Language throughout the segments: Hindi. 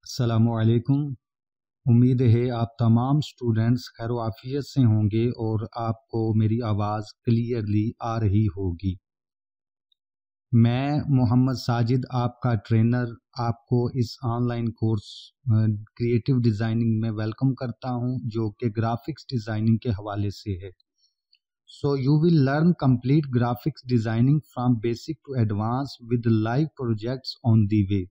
अस्सलामुअलैकुम। उम्मीद है आप तमाम स्टूडेंट्स खैर आफियत से होंगे और आपको मेरी आवाज़ क्लियरली आ रही होगी। मैं मोहम्मद साजिद आपका ट्रेनर आपको इस ऑनलाइन कोर्स क्रिएटिव डिज़ाइनिंग में वेलकम करता हूं, जो कि ग्राफिक्स डिज़ाइनिंग के हवाले से है। So you will learn complete graphics designing from basic to advance with live projects on the way.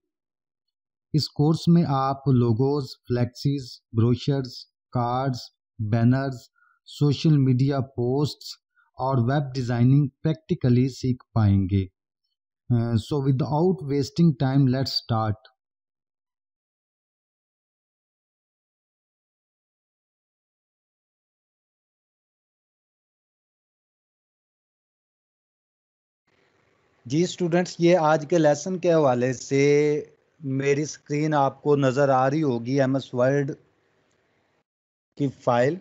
इस कोर्स में आप logos, flexes, brochures, cards, banners, social media posts और वेब डिज़ाइनिंग प्रैक्टिकली सीख पाएंगे। So without wasting time let's start. जी स्टूडेंट्स, ये आज के लेसन के हवाले से मेरी स्क्रीन आपको नज़र आ रही होगी, एमएस वर्ड की फाइल।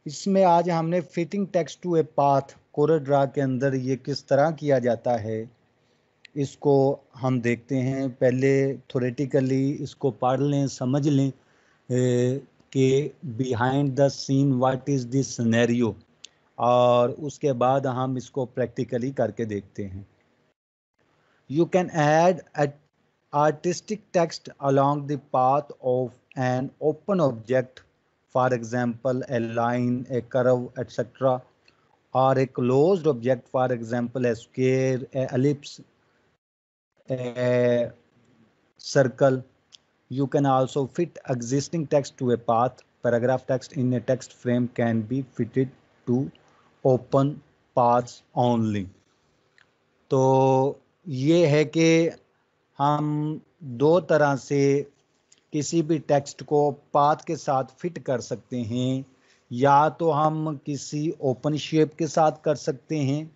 इसमें आज हमने fitting text to a path CorelDRAW के अंदर ये किस तरह किया जाता है इसको हम देखते हैं। पहले थ्योरेटिकली इसको पढ़ लें, समझ लें कि behind the scene what is the scenario, और उसके बाद हम इसको प्रैक्टिकली करके देखते हैं। You can add an artistic text along the path of an open object, for example, a line, a curve, etc., or a closed object, for example, a square, a ellipse, a circle. You can also fit existing text to a path. Paragraph text in a text frame can be fitted to open paths only. तो ये है कि हम दो तरह से किसी भी टेक्स्ट को पाथ के साथ फिट कर सकते हैं। या तो हम किसी ओपन शेप के साथ कर सकते हैं,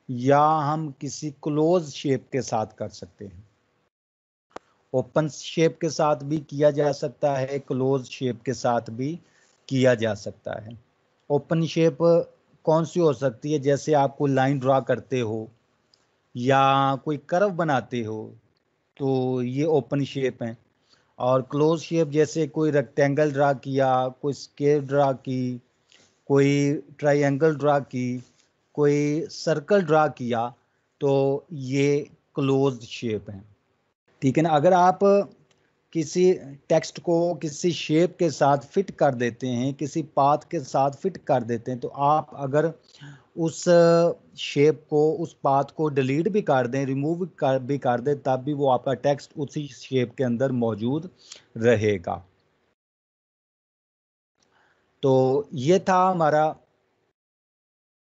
या हम किसी क्लोज शेप के साथ कर सकते हैं। ओपन शेप के साथ भी किया जा सकता है, क्लोज शेप के साथ भी किया जा सकता है। ओपन शेप कौन सी हो सकती है? जैसे आप कोई लाइन ड्रा करते हो या कोई कर्व बनाते हो, तो ये ओपन शेप है। और क्लोज शेप जैसे कोई रेक्टेंगल ड्रा किया, कोई स्क्वायर ड्रा की, कोई ट्रायंगल ड्रा की, कोई सर्कल ड्रा किया, तो ये क्लोज शेप है। ठीक है ना। अगर आप किसी टेक्स्ट को किसी शेप के साथ फिट कर देते हैं, किसी पाथ के साथ फिट कर देते हैं, तो आप अगर उस शेप को, उस पाथ को डिलीट भी कर दें, रिमूव भी कर दें, तब भी वो आपका टेक्स्ट उसी शेप के अंदर मौजूद रहेगा। तो ये था हमारा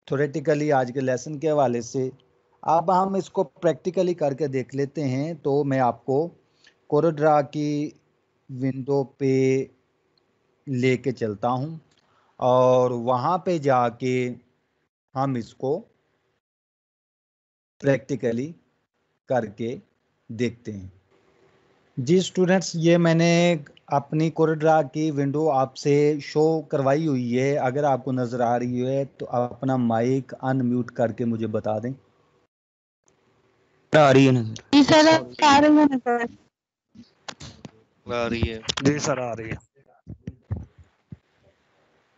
थ्योरेटिकली आज के लेसन के हवाले से। अब हम इसको प्रैक्टिकली करके देख लेते हैं। तो मैं आपको कोरलड्रा की विंडो पे लेके चलता हूँ और वहाँ पे जाके हम इसको प्रैक्टिकली करके देखते हैं। जी स्टूडेंट्स, ये मैंने अपनी कोरलड्रा की विंडो आपसे शो करवाई हुई है। अगर आपको नज़र आ रही है तो अपना माइक अनम्यूट करके मुझे बता दें। आ रही है नजर? जी सर, आ रही है नजर। आ रही है जी सर, आ रही है,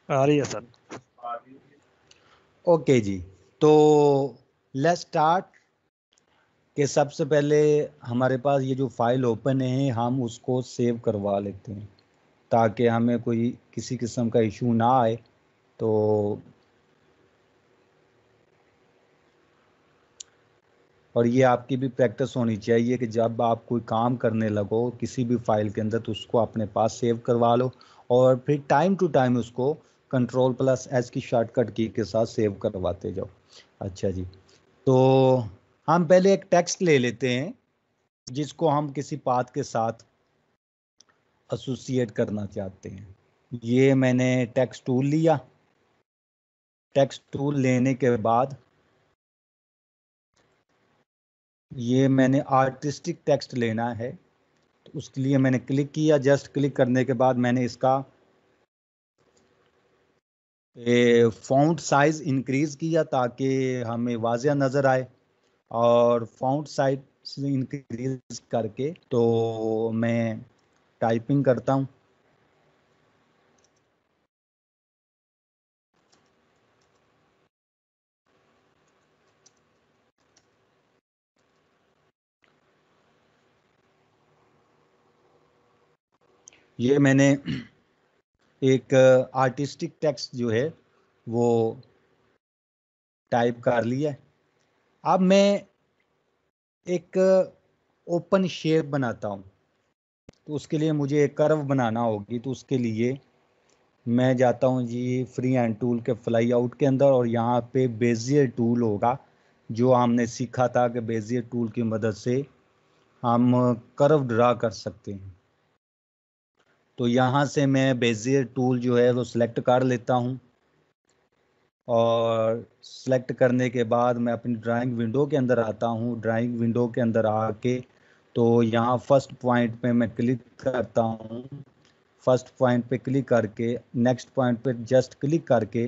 आ रही है सर। ओके जी, तो लेट्स स्टार्ट। कि सबसे पहले हमारे पास ये जो फाइल ओपन है, हम उसको सेव करवा लेते हैं ताकि हमें कोई किसी किस्म का इशू ना आए। तो और ये आपकी भी प्रैक्टिस होनी चाहिए कि जब आप कोई काम करने लगो किसी भी फाइल के अंदर, तो उसको अपने पास सेव करवा लो और फिर टाइम टू टाइम उसको Ctrl+S की शॉर्टकट की के साथ सेव करवाते जाओ। अच्छा जी, तो हम पहले एक टेक्स्ट ले लेते हैं जिसको हम किसी पाथ के साथ एसोसिएट करना चाहते हैं। ये मैंने टेक्स्ट टूल लिया। टेक्स्ट टूल लेने के बाद ये मैंने आर्टिस्टिक टेक्स्ट लेना है, तो उसके लिए मैंने क्लिक किया। जस्ट क्लिक करने के बाद मैंने इसका फ़ॉन्ट साइज़ इंक्रीज़ किया ताकि हमें वाज़िया नज़र आए। और फ़ॉन्ट इंक्रीज करके, तो मैं टाइपिंग करता हूँ। ये मैंने एक आर्टिस्टिक टेक्स्ट जो है वो टाइप कर लिया है। अब मैं एक ओपन शेप बनाता हूँ, तो उसके लिए मुझे एक कर्व बनाना होगी। तो उसके लिए मैं जाता हूँ जी फ्री हैंड टूल के फ्लाई आउट के अंदर, और यहाँ पे बेजियर टूल होगा जो हमने सीखा था कि बेजियर टूल की मदद से हम कर्व ड्रा कर सकते हैं। तो यहाँ से मैं बेजियर टूल जो है वो सिलेक्ट कर लेता हूँ, और सिलेक्ट करने के बाद मैं अपनी ड्राइंग विंडो के अंदर आता हूँ। ड्राइंग विंडो के अंदर आके तो यहाँ फर्स्ट पॉइंट पे मैं क्लिक करता हूँ। फर्स्ट पॉइंट पे क्लिक करके नेक्स्ट पॉइंट पे जस्ट क्लिक करके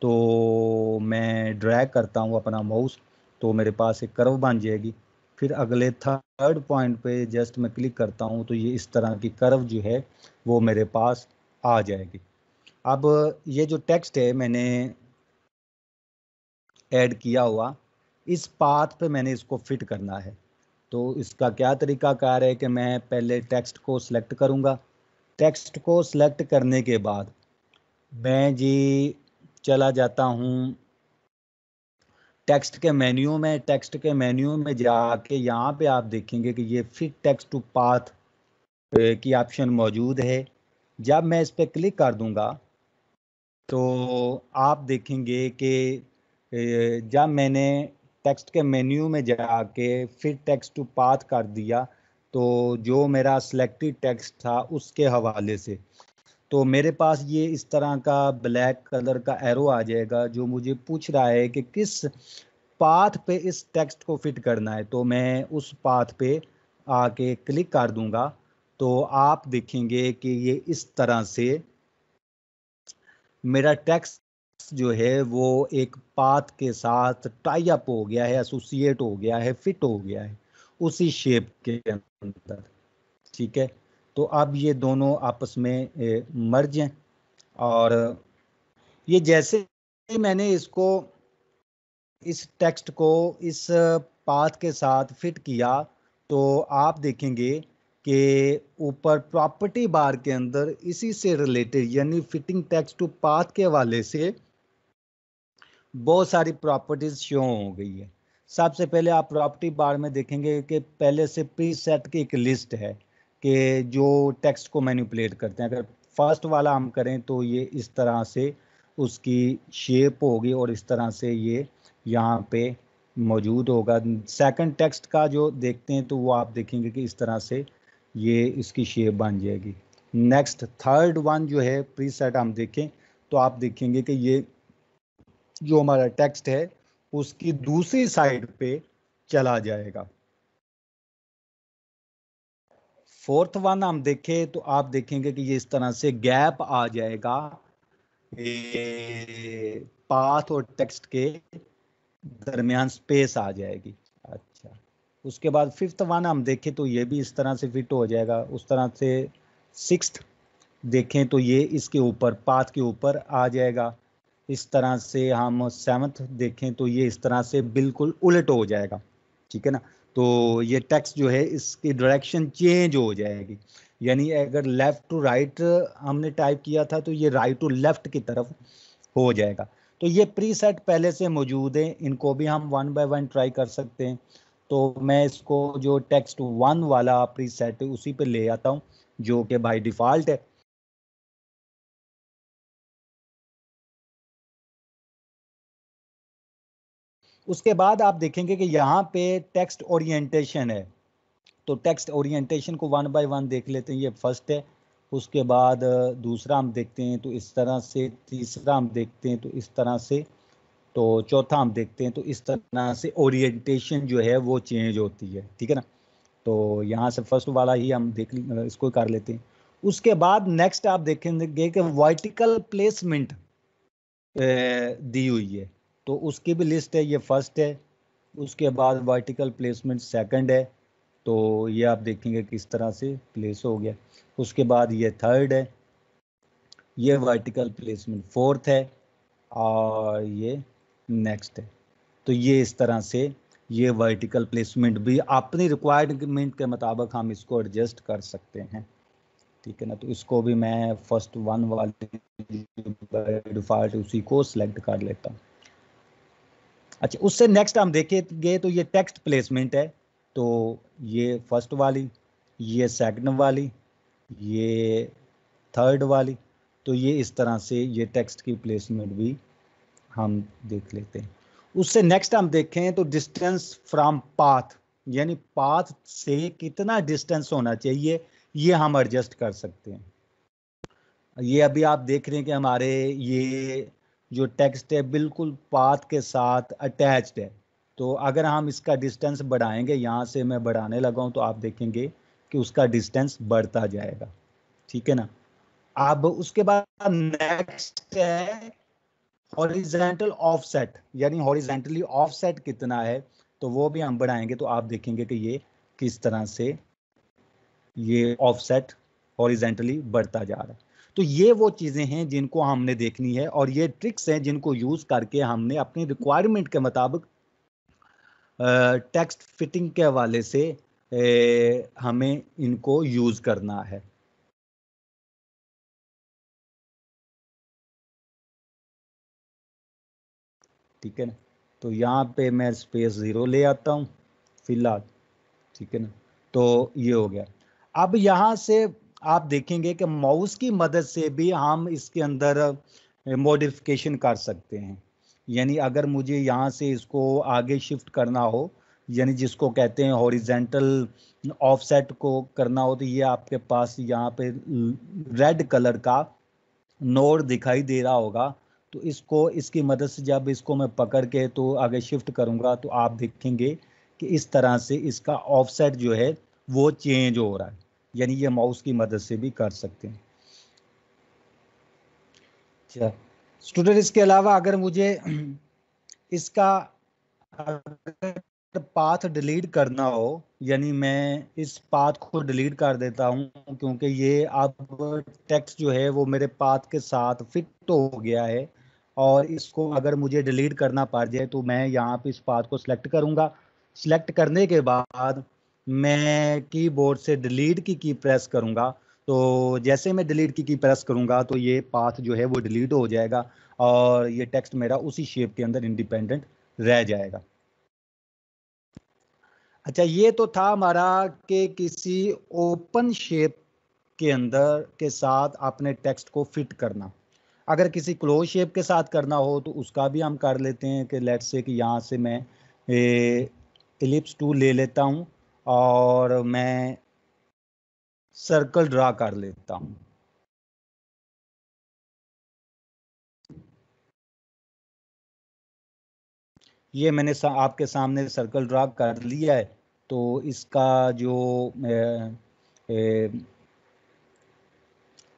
तो मैं ड्रैग करता हूँ अपना माउस, तो मेरे पास एक कर्व बन जाएगी। फिर अगले थर्ड पॉइंट पे जस्ट मैं क्लिक करता हूँ, तो ये इस तरह की कर्व जो है वो मेरे पास आ जाएगी। अब ये जो टेक्स्ट है मैंने ऐड किया हुआ, इस पाथ पे मैंने इसको फिट करना है। तो इसका क्या तरीका कार है कि मैं पहले टेक्स्ट को सिलेक्ट करूँगा। टेक्स्ट को सिलेक्ट करने के बाद मैं जी चला जाता हूँ टेक्स्ट के मेन्यू में। टेक्स्ट के मेन्यू में जाके यहाँ पे आप देखेंगे कि ये फिट टेक्स्ट टू पाथ की ऑप्शन मौजूद है। जब मैं इस पर क्लिक कर दूंगा तो आप देखेंगे कि जब मैंने टेक्स्ट के मेन्यू में जाके फिट टेक्स्ट टू पाथ कर दिया, तो जो मेरा सिलेक्टेड टेक्स्ट था उसके हवाले से तो मेरे पास ये इस तरह का ब्लैक कलर का एरो आ जाएगा जो मुझे पूछ रहा है कि किस पाथ पे इस टेक्स्ट को फिट करना है। तो मैं उस पाथ पे आके क्लिक कर दूंगा, तो आप देखेंगे कि ये इस तरह से मेरा टेक्स्ट जो है वो एक पाथ के साथ टाई अप हो गया है, एसोसिएट हो गया है, फिट हो गया है उसी शेप के अंदर। ठीक है, तो अब ये दोनों आपस में मर्ज हैं, और ये जैसे ही मैंने इसको इस टेक्स्ट को इस पाथ के साथ फिट किया, तो आप देखेंगे कि ऊपर प्रॉपर्टी बार के अंदर इसी से रिलेटेड यानी फिटिंग टेक्स्ट टू पाथ के हवाले से बहुत सारी प्रॉपर्टीज शो हो गई है। सबसे पहले आप प्रॉपर्टी बार में देखेंगे कि पहले से प्री सेट की एक लिस्ट है कि जो टेक्स्ट को मैनिपुलेट करते हैं। अगर फर्स्ट वाला हम करें तो ये इस तरह से उसकी शेप होगी और इस तरह से ये यहाँ पे मौजूद होगा। सेकंड टेक्स्ट का जो देखते हैं तो वो आप देखेंगे कि इस तरह से ये इसकी शेप बन जाएगी। नेक्स्ट थर्ड वन जो है प्री सेट हम देखें तो आप देखेंगे कि ये जो हमारा टेक्स्ट है उसकी दूसरी साइड पे चला जाएगा। फोर्थ वन हम देखें तो आप देखेंगे कि ये इस तरह से गैप आ जाएगा पाथ और टेक्स्ट के दरमियान स्पेस आ जाएगी। अच्छा, उसके बाद फिफ्थ वन हम देखें तो ये भी इस तरह से फिट हो जाएगा उस तरह से। सिक्स्थ देखें तो ये इसके ऊपर पाथ के ऊपर आ जाएगा इस तरह से। हम सेवंथ देखें तो ये इस तरह से बिल्कुल उलट हो जाएगा। ठीक है ना, तो ये टेक्स्ट जो है इसकी डायरेक्शन चेंज हो जाएगी, यानी अगर लेफ्ट टू राइट हमने टाइप किया था तो ये राइट टू लेफ्ट की तरफ हो जाएगा। तो ये प्री सेट पहले से मौजूद है, इनको भी हम वन बाय वन ट्राई कर सकते हैं। तो मैं इसको जो टेक्स्ट वन वाला प्री सेट है उसी पे ले आता हूँ जो कि बाय डिफॉल्ट है। उसके बाद आप देखेंगे कि यहाँ पे टेक्स्ट ओरिएंटेशन है, तो टेक्स्ट ओरिएंटेशन को वन बाय वन देख लेते हैं। ये फर्स्ट है, उसके बाद दूसरा हम देखते हैं तो इस तरह से, तीसरा हम देखते हैं तो इस तरह से, तो चौथा हम देखते हैं तो इस तरह से ओरिएंटेशन जो है वो चेंज होती है। ठीक है ना, तो यहाँ से फर्स्ट वाला ही हम इसको कर लेते हैं। उसके बाद नेक्स्ट आप देखेंगे कि वर्टिकल प्लेसमेंट दी हुई है, तो उसकी भी लिस्ट है। ये फर्स्ट है, उसके बाद वर्टिकल प्लेसमेंट सेकंड है, तो ये आप देखेंगे किस तरह से प्लेस हो गया। उसके बाद ये थर्ड है, ये वर्टिकल प्लेसमेंट फोर्थ है, और ये नेक्स्ट है। तो ये इस तरह से ये वर्टिकल प्लेसमेंट भी अपनी रिक्वायरमेंट के मुताबिक हम इसको एडजस्ट कर सकते हैं, ठीक है ना। तो इसको भी मैं फर्स्ट वन वाली डिफॉल्ट उसी को सिलेक्ट कर लेता हूँ। अच्छा, उससे नेक्स्ट हम देखेंगे तो ये टेक्स्ट प्लेसमेंट है। तो ये फर्स्ट वाली, ये सेकंड वाली, ये थर्ड वाली। तो ये इस तरह से ये टेक्स्ट की प्लेसमेंट भी हम देख लेते हैं। उससे नेक्स्ट हम देखें तो डिस्टेंस फ्रॉम पाथ, यानी पाथ से कितना डिस्टेंस होना चाहिए, ये हम एडजस्ट कर सकते हैं। ये अभी आप देख रहे हैं कि हमारे ये जो टेक्स्ट है बिल्कुल पाथ के साथ अटैच्ड है। तो अगर हम इसका डिस्टेंस बढ़ाएंगे, यहाँ से मैं बढ़ाने लगा हूँ, तो आप देखेंगे कि उसका डिस्टेंस बढ़ता जाएगा, ठीक है ना। अब उसके बाद नेक्स्ट है हॉरिजेंटल ऑफसेट, यानी हॉरिजेंटली ऑफसेट कितना है, तो वो भी हम बढ़ाएंगे। तो आप देखेंगे कि ये किस तरह से ये ऑफसेट हॉरिजेंटली बढ़ता जा रहा है। तो ये वो चीज़ें हैं जिनको हमने देखनी है, और ये ट्रिक्स हैं जिनको यूज़ करके हमने अपनी रिक्वायरमेंट के मुताबिक टेक्स्ट फिटिंग के हवाले से हमें इनको यूज़ करना है। ठीक है ना। तो यहाँ पे मैं स्पेस 0 ले आता हूँ फिलहाल, ठीक है ना। तो ये हो गया। अब यहाँ से आप देखेंगे कि माउस की मदद से भी हम इसके अंदर मॉडिफिकेशन कर सकते हैं। यानी अगर मुझे यहाँ से इसको आगे शिफ्ट करना हो, यानी जिसको कहते हैं हॉरिजेंटल ऑफसेट को करना हो, तो ये आपके पास यहाँ पे रेड कलर का नोड दिखाई दे रहा होगा। तो इसको, इसकी मदद से जब इसको मैं पकड़ के तो आगे शिफ्ट करूँगा, तो आप देखेंगे कि इस तरह से इसका ऑफसेट जो है वो चेंज हो रहा है। यानी ये माउस की मदद से भी कर सकते हैं। अच्छा स्टूडेंट, इसके अलावा अगर मुझे इसका पाथ डिलीट करना हो, यानी मैं इस पाथ को डिलीट कर देता हूं, क्योंकि ये अब टेक्स्ट जो है वो मेरे पाथ के साथ फिट हो गया है, और इसको अगर मुझे डिलीट करना पड़ जाए तो मैं यहाँ पे इस पाथ को सिलेक्ट करूँगा। सिलेक्ट करने के बाद मैं कीबोर्ड से डिलीट की प्रेस करूँगा। तो जैसे मैं डिलीट की प्रेस करूँगा तो ये पाथ जो है वो डिलीट हो जाएगा, और ये टेक्स्ट मेरा उसी शेप के अंदर इंडिपेंडेंट रह जाएगा। अच्छा, ये तो था हमारा कि किसी ओपन शेप के अंदर के साथ अपने टेक्स्ट को फिट करना। अगर किसी क्लोज शेप के साथ करना हो तो उसका भी हम कर लेते हैं कि लेट्स से कि यहाँ से मैं एलिप्स टूल ले लेता हूँ और मैं सर्कल ड्रा कर लेता हूँ। ये मैंने आपके सामने सर्कल ड्रा कर लिया है। तो इसका जो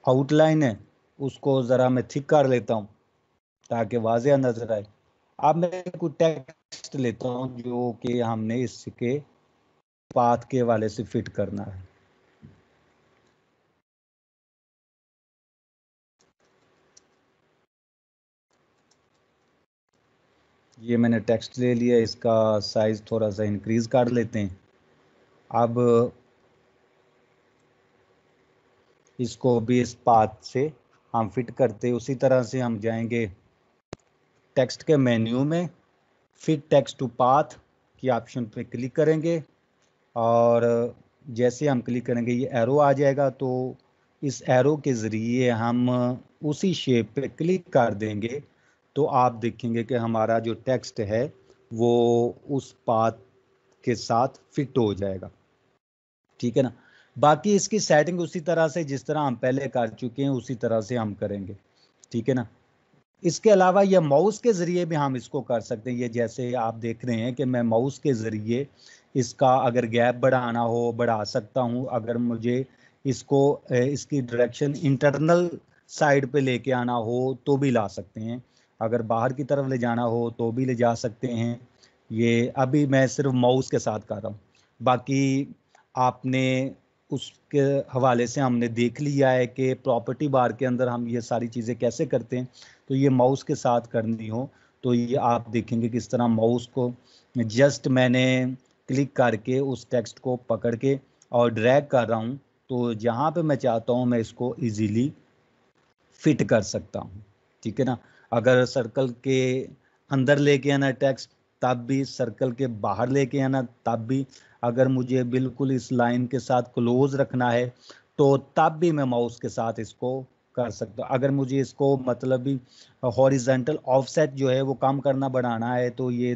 आउटलाइन है उसको ज़रा मैं थिक कर लेता हूँ ताकि वाज़ेह नज़र आए। अब मैं कुछ टेक्स्ट लेता हूँ जो कि हमने इसके पाथ के वाले से फिट करना है। ये मैंने टेक्स्ट ले लिया, इसका साइज थोड़ा सा इंक्रीज कर लेते हैं। अब इसको भी इस पाथ से हम फिट करते, उसी तरह से हम जाएंगे टेक्स्ट के मेन्यू में, फिट टेक्स्ट टू पाथ की ऑप्शन पे क्लिक करेंगे, और जैसे हम क्लिक करेंगे ये एरो आ जाएगा। तो इस एरो के ज़रिए हम उसी शेप पे क्लिक कर देंगे, तो आप देखेंगे कि हमारा जो टेक्स्ट है वो उस पाथ के साथ फिट हो जाएगा, ठीक है ना। बाकी इसकी सेटिंग उसी तरह से जिस तरह हम पहले कर चुके हैं उसी तरह से हम करेंगे, ठीक है ना। इसके अलावा ये माउस के ज़रिए भी हम इसको कर सकते हैं। ये जैसे आप देख रहे हैं कि मैं माउस के ज़रिए इसका अगर गैप बढ़ाना हो बढ़ा सकता हूँ। अगर मुझे इसको इसकी डायरेक्शन इंटरनल साइड पे लेके आना हो तो भी ला सकते हैं, अगर बाहर की तरफ ले जाना हो तो भी ले जा सकते हैं। ये अभी मैं सिर्फ माउस के साथ कर रहा हूँ। बाकी आपने उसके हवाले से हमने देख लिया है कि प्रॉपर्टी बार के अंदर हम ये सारी चीज़ें कैसे करते हैं। तो ये माउस के साथ करनी हो तो ये आप देखेंगे किस तरह माउस को जस्ट मैंने क्लिक करके उस टेक्स्ट को पकड़ के और ड्रैग कर रहा हूँ, तो जहाँ पे मैं चाहता हूँ मैं इसको इजीली फिट कर सकता हूँ। ठीक है ना। अगर सर्कल के अंदर लेके आना टेक्स्ट तब भी, सर्कल के बाहर लेके आना तब भी, अगर मुझे बिल्कुल इस लाइन के साथ क्लोज रखना है तो तब भी मैं माउस के साथ इसको कर सकता हूँ। अगर मुझे इसको मतलब भी हॉरिजेंटल ऑफसेट जो है वो कम करना बढ़ाना है तो ये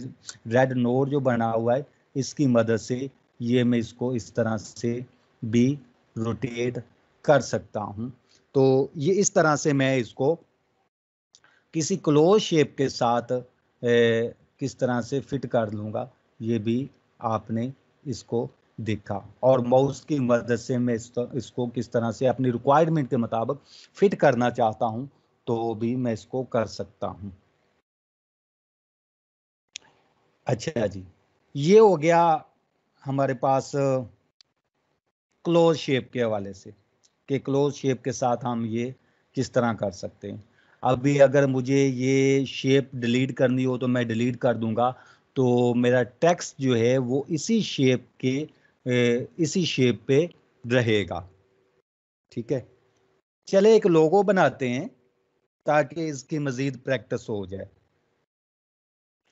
रेड नोड जो बना हुआ है इसकी मदद से ये मैं इसको इस तरह से भी रोटेट कर सकता हूँ। तो ये इस तरह से मैं इसको किसी क्लोज शेप के साथ किस तरह से फिट कर लूँगा, ये भी आपने इसको देखा। और माउस की मदद से मैं इसको किस तरह से अपनी रिक्वायरमेंट के मुताबिक फिट करना चाहता हूँ तो भी मैं इसको कर सकता हूँ। अच्छा जी, ये हो गया हमारे पास क्लोज शेप के हवाले से कि क्लोज शेप के साथ हम ये किस तरह कर सकते हैं। अभी अगर मुझे ये शेप डिलीट करनी हो तो मैं डिलीट कर दूंगा, तो मेरा टेक्स्ट जो है वो इसी शेप पे रहेगा। ठीक है, चले एक लोगो बनाते हैं ताकि इसकी मजीद प्रैक्टिस हो जाए।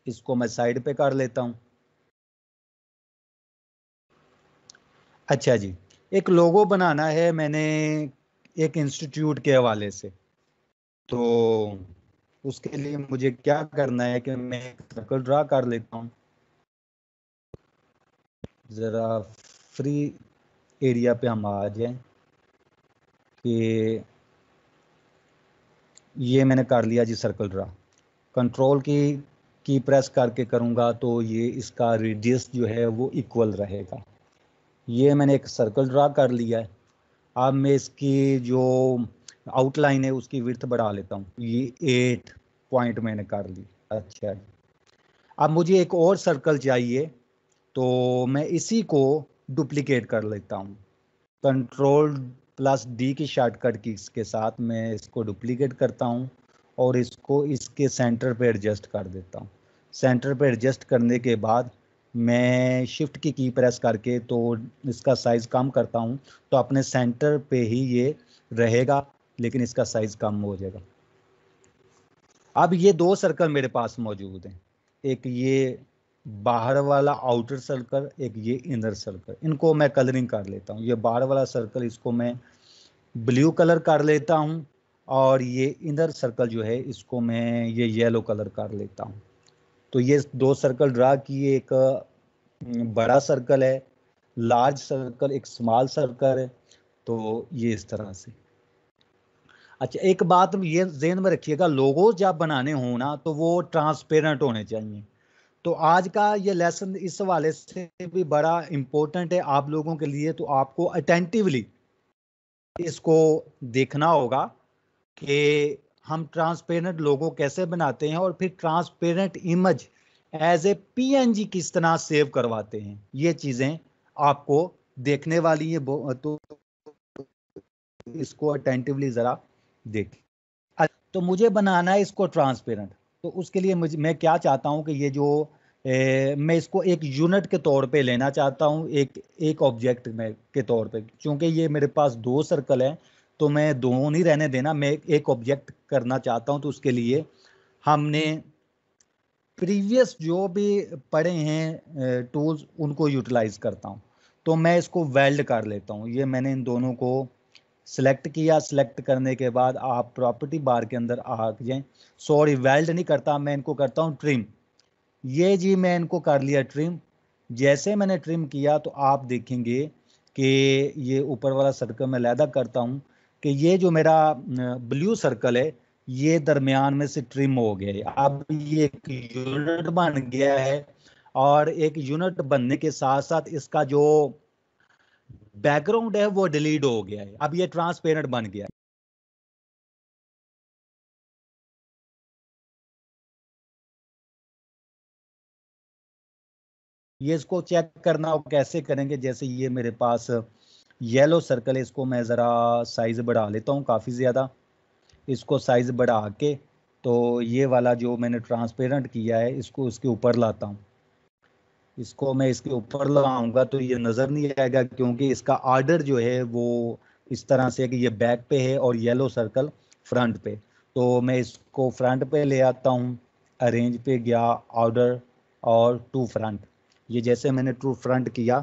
इसको मैं साइड पे कर लेता हूं। अच्छा जी, एक लोगो बनाना है मैंने एक इंस्टीट्यूट के हवाले से। तो उसके लिए मुझे क्या करना है कि मैं एक सर्कल ड्रा कर लेता हूँ। ज़रा फ्री एरिया पे हम आ जाएं कि ये मैंने कर लिया जी सर्कल ड्रा। कंट्रोल की प्रेस करके करूँगा तो ये इसका रेडियस जो है वो इक्वल रहेगा। ये मैंने एक सर्कल ड्रा कर लिया है। अब मैं इसकी जो आउटलाइन है उसकी विड्थ बढ़ा लेता हूँ। ये 8 पॉइंट मैंने कर ली। अच्छा, अब मुझे एक और सर्कल चाहिए तो मैं इसी को डुप्लीकेट कर लेता हूँ। कंट्रोल+D की शॉर्टकट की के साथ मैं इसको डुप्लीकेट करता हूँ और इसको इसके सेंटर पे एडजस्ट कर देता हूँ। सेंटर पे एडजस्ट करने के बाद मैं शिफ्ट की प्रेस करके तो इसका साइज़ कम करता हूँ तो अपने सेंटर पे ही ये रहेगा, लेकिन इसका साइज़ कम हो जाएगा। अब ये दो सर्कल मेरे पास मौजूद हैं, एक ये बाहर वाला आउटर सर्कल, एक ये इनर सर्कल। इनको मैं कलरिंग कर लेता हूँ। ये बाहर वाला सर्कल इसको मैं ब्लू कलर कर लेता हूँ और ये इनर सर्कल जो है इसको मैं ये येलो कलर कर लेता हूँ। तो ये दो सर्कल ड्रा किए, एक बड़ा सर्कल है, लार्ज सर्कल, एक स्मॉल सर्कल है। तो ये इस तरह से। अच्छा, एक बात ये ज़हन में रखिएगा, लोगो जब बनाने हो ना तो वो ट्रांसपेरेंट होने चाहिए। तो आज का ये लेसन इस हवाले से भी बड़ा इम्पोर्टेंट है आप लोगों के लिए। तो आपको अटेंटिवली इसको देखना होगा कि हम ट्रांसपेरेंट लोगो कैसे बनाते हैं और फिर transparent image as a PNG किस तरह सेव करवाते हैं। ये चीज़ें आपको देखने वाली है, तो इसको अटेंटिवली ज़रा देखें। तो मुझे बनाना है इसको ट्रांसपेरेंट। तो उसके लिए मैं क्या चाहता हूँ कि ये जो मैं इसको एक यूनिट के तौर पे लेना चाहता हूँ, एक ऑब्जेक्ट में के तौर पे। क्योंकि ये मेरे पास दो सर्कल हैं तो मैं दो नहीं रहने देना, मैं एक ऑब्जेक्ट करना चाहता हूँ। तो उसके लिए हमने प्रीवियस जो भी पढ़े हैं टूल्स उनको यूटिलाइज करता हूँ। तो मैं इसको वेल्ड कर लेता हूँ। ये मैंने इन दोनों को सिलेक्ट किया। सिलेक्ट करने के बाद आप प्रॉपर्टी बार के अंदर आ जाएं। सॉरी, वेल्ड नहीं करता, मैं इनको करता हूँ ट्रिम। ये जी मैं इनको कर लिया ट्रिम। जैसे मैंने ट्रिम किया तो आप देखेंगे कि ये ऊपर वाला सर्कल मैं लैदा करता हूँ कि ये जो मेरा ब्लू सर्कल है ये दरमियान में से ट्रिम हो गया है। अब ये एक यूनिट बन गया है और एक यूनिट बनने के साथ साथ इसका जो बैकग्राउंड है वो डिलीट हो गया है। अब ये ट्रांसपेरेंट बन गया है। ये इसको चेक करना हो कैसे करेंगे, जैसे ये मेरे पास येलो सर्कल है, इसको मैं ज़रा साइज़ बढ़ा लेता हूँ काफ़ी ज़्यादा। इसको साइज़ बढ़ा के तो ये वाला जो मैंने ट्रांसपेरेंट किया है इसको इसके ऊपर लाता हूँ। इसको मैं इसके ऊपर लगाऊंगा तो ये नज़र नहीं आएगा, क्योंकि इसका आर्डर जो है वो इस तरह से है कि ये बैक पे है और येलो सर्कल फ्रंट पे। तो मैं इसको फ्रंट पे ले आता हूँ, अरेंज पे गया, ऑर्डर और टू फ्रंट। ये जैसे मैंने टू फ्रंट किया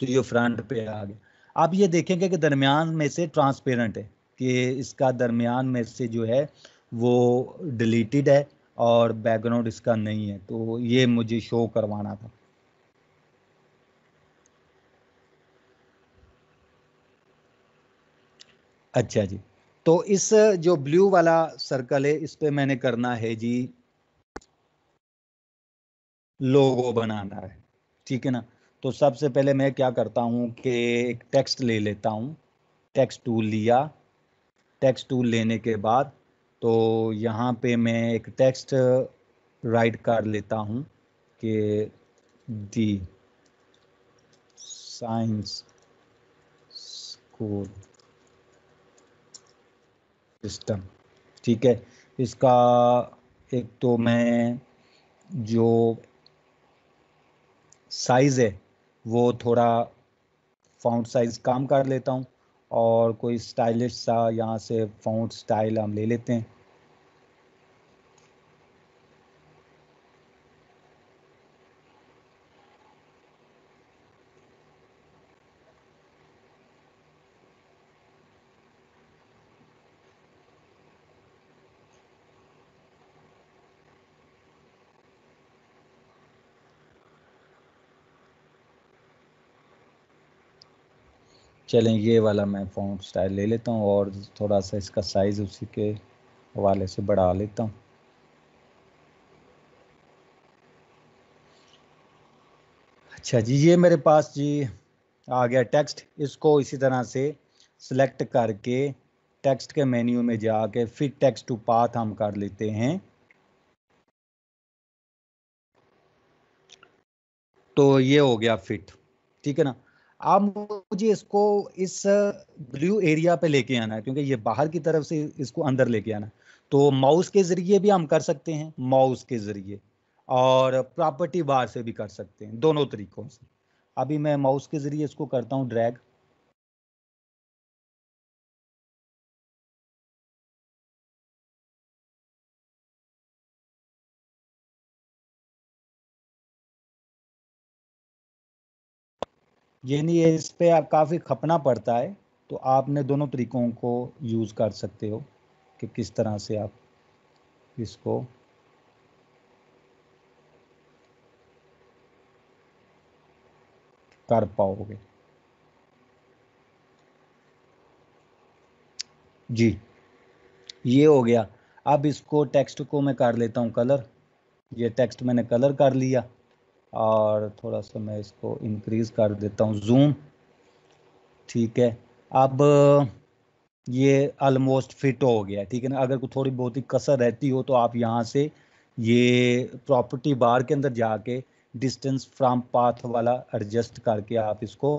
तो ये फ्रंट पे आ गया। आप ये देखेंगे कि दरमियान में से ट्रांसपेरेंट है, कि इसका दरमियान में से जो है वो डिलीटेड है और बैकग्राउंड इसका नहीं है, तो ये मुझे शो करवाना था। अच्छा जी, तो इस जो ब्लू वाला सर्कल है इस पे मैंने करना है जी लोगो बनाना है, ठीक है ना। तो सबसे पहले मैं क्या करता हूँ कि एक टेक्स्ट ले लेता हूँ, टेक्स्ट टूल लिया। टेक्स्ट टूल लेने के बाद तो यहाँ पे मैं एक टेक्स्ट राइट कर लेता हूँ कि दी साइंस स्कूल सिस्टम, ठीक है। इसका एक तो मैं जो साइज़ है वो थोड़ा फ़ॉन्ट साइज़ कम कर लेता हूँ, और कोई स्टाइलिश सा यहाँ से फ़ॉन्ट स्टाइल हम ले लेते हैं। चलें, ये वाला मैं फ़ॉन्ट स्टाइल ले लेता हूँ और थोड़ा सा इसका साइज़ उसी के हवाले से बढ़ा लेता हूँ। अच्छा जी, ये मेरे पास जी आ गया टेक्स्ट। इसको इसी तरह से सिलेक्ट करके टेक्स्ट के मेन्यू में जाके फिट टेक्स्ट टू पाथ हम कर लेते हैं। तो ये हो गया फिट, ठीक है ना। अब मुझे इसको इस ब्लू एरिया पे लेके आना है, क्योंकि ये बाहर की तरफ से इसको अंदर लेके आना है। तो माउस के जरिए भी हम कर सकते हैं, माउस के जरिए, और प्रॉपर्टी बार से भी कर सकते हैं, दोनों तरीकों से। अभी मैं माउस के जरिए इसको करता हूँ ड्रैग। ये नहीं है, इस पे आप काफ़ी खपना पड़ता है, तो आपने दोनों तरीकों को यूज़ कर सकते हो कि किस तरह से आप इसको कर पाओगे। जी, ये हो गया। अब इसको टेक्स्ट को मैं कर लेता हूँ कलर। ये टेक्स्ट मैंने कलर कर लिया, और थोड़ा सा मैं इसको इंक्रीज कर देता हूँ जूम, ठीक है। अब ये ऑलमोस्ट फिट हो गया, ठीक है ना। अगर कोई थोड़ी बहुत ही कसर रहती हो तो आप यहाँ से ये प्रॉपर्टी बार के अंदर जाके डिस्टेंस फ्रॉम पाथ वाला एडजस्ट करके आप इसको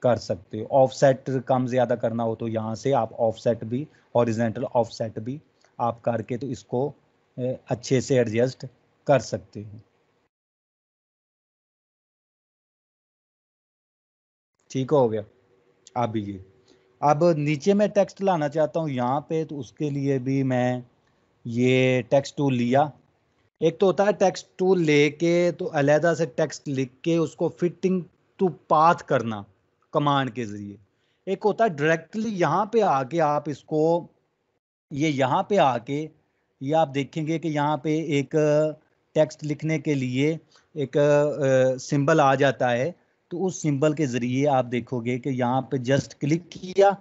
कर सकते हो। ऑफसेट कम ज़्यादा करना हो तो यहाँ से आप ऑफसेट भी, हॉरिजेंटल ऑफसेट भी आप करके तो इसको अच्छे से एडजस्ट कर सकते हो, ठीक हो गया। अब नीचे मैं टेक्स्ट लाना चाहता हूँ यहाँ पे, तो उसके लिए भी मैं ये टेक्स्ट टूल लिया। एक तो होता है टेक्स्ट टूल लेके तो अलहदा से टेक्स्ट लिख के उसको फिटिंग टू पाथ करना कमांड के जरिए। एक होता है डायरेक्टली यहाँ पे आके आप इसको, ये यहाँ पे आके ये आप देखेंगे कि यहाँ पे एक टेक्स्ट लिखने के लिए एक सिंबल आ जाता है। तो उस सिंबल के ज़रिए आप देखोगे कि यहाँ पे जस्ट क्लिक किया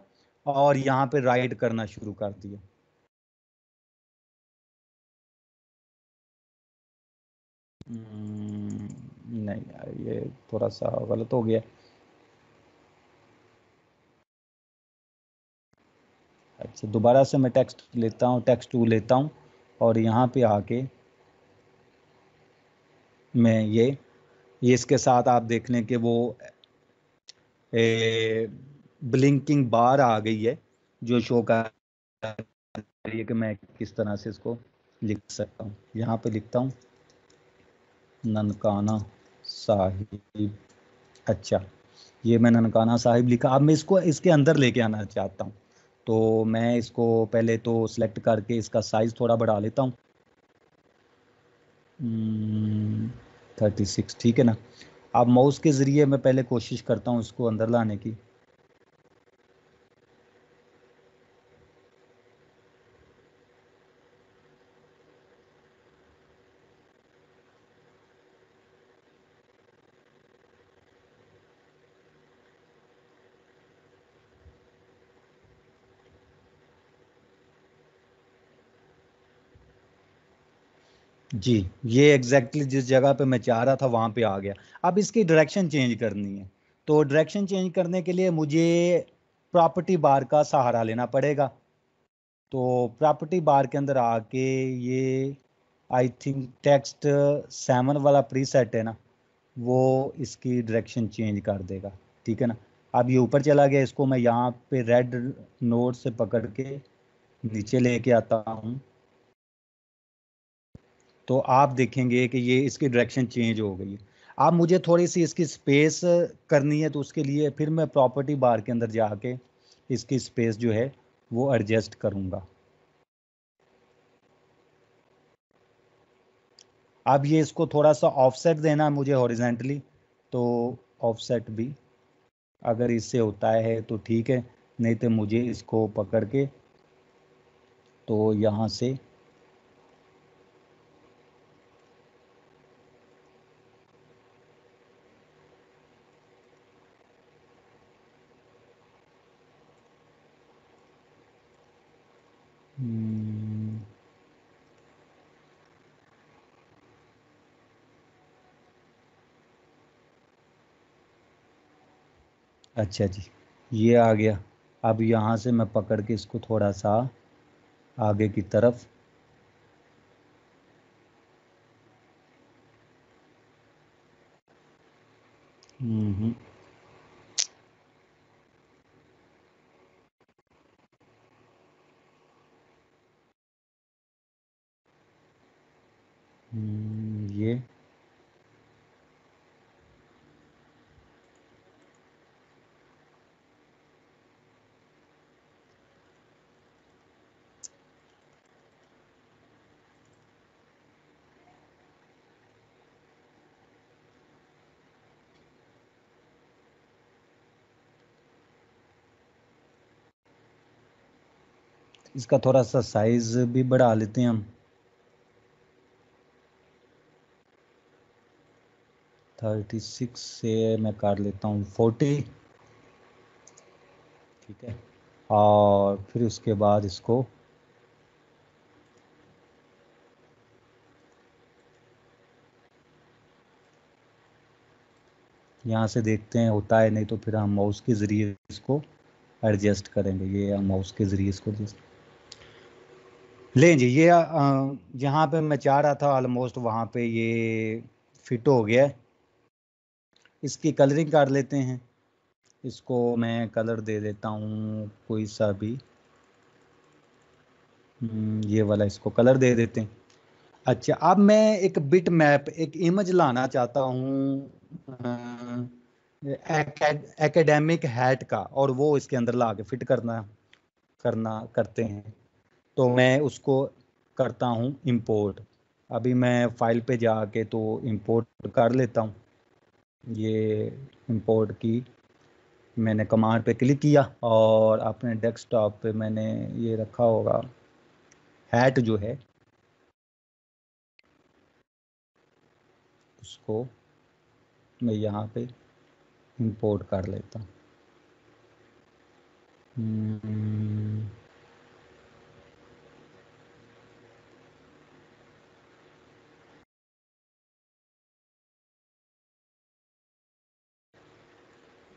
और यहाँ पे राइट करना शुरू कर दिया। नहीं यार, ये थोड़ा सा गलत हो गया। अच्छा, दोबारा से मैं टेक्स्ट लेता हूँ, टेक्स्ट टू लेता हूँ, और यहाँ पे आके मैं ये ये इसके साथ आप देख लें कि वो ब्लिंकिंग बार आ गई है जो शो कर रही है कि मैं किस तरह से इसको लिख सकता हूँ। यहाँ पे लिखता हूँ ननकाना साहिब। अच्छा, ये मैं ननकाना साहिब लिखा। अब मैं इसको इसके अंदर लेके आना चाहता हूँ, तो मैं इसको पहले तो सिलेक्ट करके इसका साइज थोड़ा बढ़ा लेता हूँ। 36 ठीक है ना। अब माउस के ज़रिए मैं पहले कोशिश करता हूँ इसको अंदर लाने की। जी, ये एग्जैक्टली जिस जगह पे मैं चाह रहा था वहाँ पे आ गया। अब इसकी डायरेक्शन चेंज करनी है, तो डायरेक्शन चेंज करने के लिए मुझे प्रॉपर्टी बार का सहारा लेना पड़ेगा। तो प्रॉपर्टी बार के अंदर आके ये आई थिंक टेक्स्ट 7 वाला प्रीसेट है ना, वो इसकी डायरेक्शन चेंज कर देगा। ठीक है ना। अब ये ऊपर चला गया, इसको मैं यहाँ पे रेड नोट से पकड़ के नीचे लेके आता हूँ, तो आप देखेंगे कि ये इसकी डायरेक्शन चेंज हो गई है। अब मुझे थोड़ी सी इसकी स्पेस करनी है, तो उसके लिए फिर मैं प्रॉपर्टी बार के अंदर जाके इसकी स्पेस जो है वो एडजस्ट करूँगा। अब ये इसको थोड़ा सा ऑफसेट देना है मुझे हॉरिजेंटली, तो ऑफसेट भी अगर इससे होता है तो ठीक है, नहीं तो मुझे इसको पकड़ के तो यहाँ से अच्छा जी, ये आ गया। अब यहाँ से मैं पकड़ के इसको थोड़ा सा आगे की तरफ ये इसका थोड़ा सा साइज भी बढ़ा लेते हैं हम। 36 से मैं कर लेता हूँ 40। ठीक है, और फिर उसके बाद इसको यहाँ से देखते हैं होता है, नहीं तो फिर हम माउस के ज़रिए इसको एडजस्ट करेंगे। ये हम माउस के ज़रिए इसको लें जी। ये जहाँ पे मैं चाह रहा था ऑलमोस्ट वहाँ पे ये फिट हो गया है। इसकी कलरिंग कर लेते हैं। इसको मैं कलर दे देता हूँ कोई सा भी, ये वाला इसको कलर दे देते हैं। अच्छा, अब मैं एक बिट मैप, एक इमेज लाना चाहता हूँ एकेडमिक हैट का, और वो इसके अंदर ला के फिट करते हैं। तो मैं उसको करता हूँ इंपोर्ट। अभी मैं फाइल पे जाके तो इंपोर्ट कर लेता हूँ। ये इंपोर्ट की मैंने कमांड पे क्लिक किया, और अपने डेस्कटॉप पे मैंने ये रखा होगा हैट जो है, उसको मैं यहाँ पे इंपोर्ट कर लेता हूँ।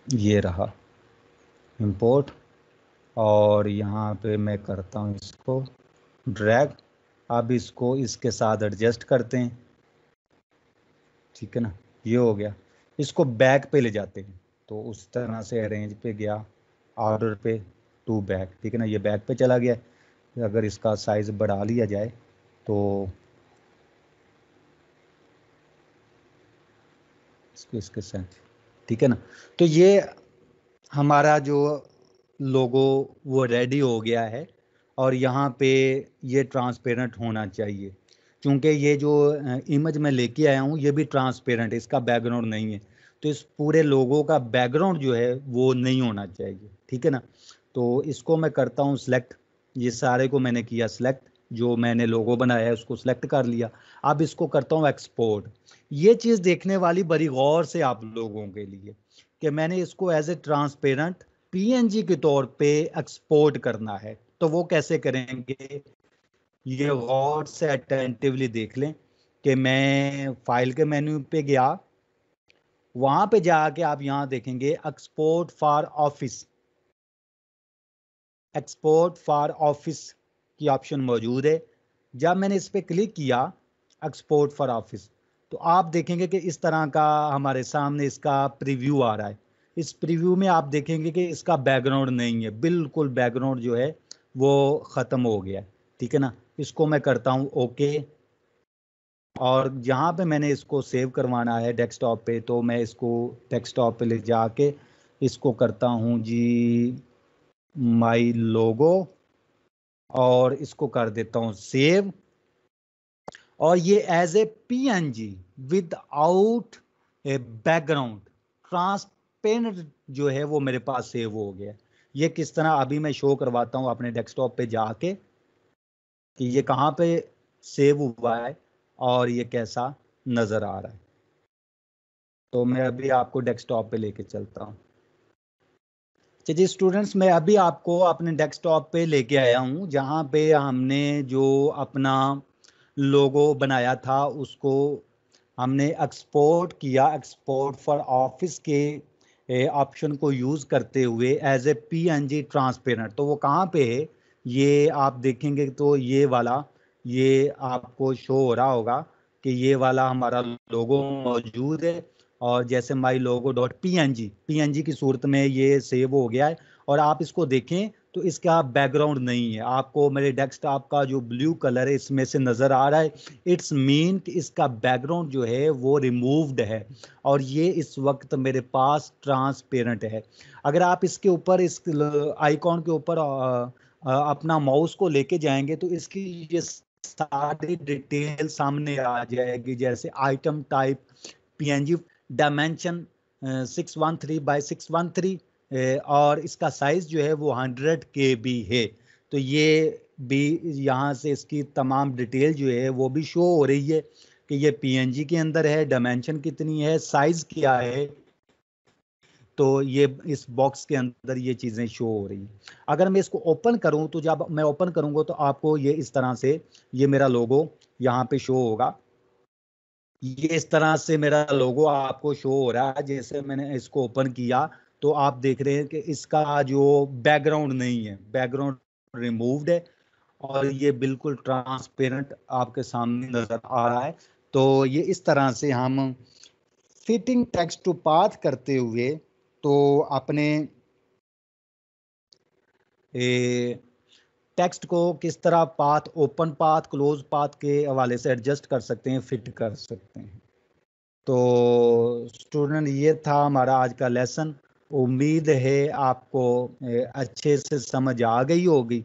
ये रहा इंपोर्ट, और यहाँ पे मैं करता हूँ इसको ड्रैग। अब इसको इसके साथ एडजस्ट करते हैं। ठीक है ना। ये हो गया। इसको बैक पे ले जाते हैं तो उस तरह से अरेंज पे गया, ऑर्डर पे टू बैक, ठीक है ना, ये बैक पे चला गया। अगर इसका साइज बढ़ा लिया जाए तो इसके साथ, ठीक है ना। तो ये हमारा जो लोगो वो रेडी हो गया है और यहाँ पे ये ट्रांसपेरेंट होना चाहिए, क्योंकि ये जो इमेज मैं लेके आया हूँ ये भी ट्रांसपेरेंट है, इसका बैकग्राउंड नहीं है। तो इस पूरे लोगो का बैकग्राउंड जो है वो नहीं होना चाहिए, ठीक है ना। तो इसको मैं करता हूँ सिलेक्ट, ये सारे को मैंने किया सिलेक्ट, जो मैंने लोगो बनाया है उसको सिलेक्ट कर लिया। अब इसको करता हूँ एक्सपोर्ट। ये चीज़ देखने वाली बड़ी गौर से आप लोगों के लिए कि मैंने इसको एज ए ट्रांसपेरेंट पीएनजी के तौर पे एक्सपोर्ट करना है। तो वो कैसे करेंगे, ये गौर से अटेंटिवली देख लें कि मैं फाइल के मेन्यू पे गया, वहां पे जाके आप यहां देखेंगे export for office, export for office की ऑप्शन मौजूद है। जब मैंने इस पर क्लिक किया एक्सपोर्ट फॉर ऑफिस, तो आप देखेंगे कि इस तरह का हमारे सामने इसका प्रीव्यू आ रहा है। इस प्रीव्यू में आप देखेंगे कि इसका बैकग्राउंड नहीं है, बिल्कुल बैकग्राउंड जो है वो ख़त्म हो गया, ठीक है ना। इसको मैं करता हूँ ओके, और जहाँ पे मैंने इसको सेव करवाना है डेस्कटॉप पे, तो मैं इसको डेस्कटॉप पे ले जाके इसको करता हूँ जी माई लोगो, और इसको कर देता हूँ सेव। और ये as a PNG without a background transparent जो है वो मेरे पास सेव हो गया। ये किस तरह अभी मैं शो करवाता हूँ अपने डेस्कटॉप पे जाके कि ये कहाँ पे सेव हुआ है और ये कैसा नजर आ रहा है। तो मैं अभी आपको डेस्कटॉप पे लेके चलता हूँ। चलिए स्टूडेंट्स, मैं अभी आपको अपने डेस्कटॉप पे लेके आया हूँ, जहाँ पे हमने जो अपना लोगो बनाया था उसको हमने एक्सपोर्ट किया, एक्सपोर्ट फॉर ऑफिस के ऑप्शन को यूज़ करते हुए एज ए पीएनजी ट्रांसपेरेंट। तो वो कहाँ पे है, ये आप देखेंगे तो ये वाला, ये आपको शो हो रहा होगा कि ये वाला हमारा लोगो मौजूद है। और जैसे माई लोगो डॉट पीएनजी की सूरत में ये सेव हो गया है। और आप इसको देखें तो इसका बैकग्राउंड नहीं है, आपको मेरे डेस्कटॉप का जो ब्लू कलर है इसमें से नज़र आ रहा है। इट्स मीन कि इसका बैकग्राउंड जो है वो रिमूव्ड है और ये इस वक्त मेरे पास ट्रांसपेरेंट है। अगर आप इसके ऊपर, इस आइकॉन के ऊपर अपना माउस को लेके जाएंगे तो इसकी ये सारी डिटेल सामने आ जाएगी, जैसे item type PNG, dimension 613 by 613, और इसका साइज जो है वो 100 KB है। तो ये भी यहाँ से इसकी तमाम डिटेल जो है वो भी शो हो रही है कि ये पीएनजी के अंदर है, डायमेंशन कितनी है, साइज क्या है। तो ये इस बॉक्स के अंदर ये चीज़ें शो हो रही हैं। अगर मैं इसको ओपन करूं तो जब मैं ओपन करूंगा तो आपको ये इस तरह से ये मेरा लोगो यहाँ पे शो होगा। ये इस तरह से मेरा लोगो आपको शो हो रहा है। जैसे मैंने इसको ओपन किया तो आप देख रहे हैं कि इसका जो बैकग्राउंड नहीं है, बैकग्राउंड रिमूव्ड है और ये बिल्कुल ट्रांसपेरेंट आपके सामने नजर आ रहा है। तो ये इस तरह से हम फिटिंग टेक्स्ट टू पाथ करते हुए तो अपने टेक्स्ट को किस तरह path, open path, close path के हवाले से एडजस्ट कर सकते हैं, फिट कर सकते हैं। तो स्टूडेंट ये था हमारा आज का लेसन। उम्मीद है आपको अच्छे से समझ आ गई होगी।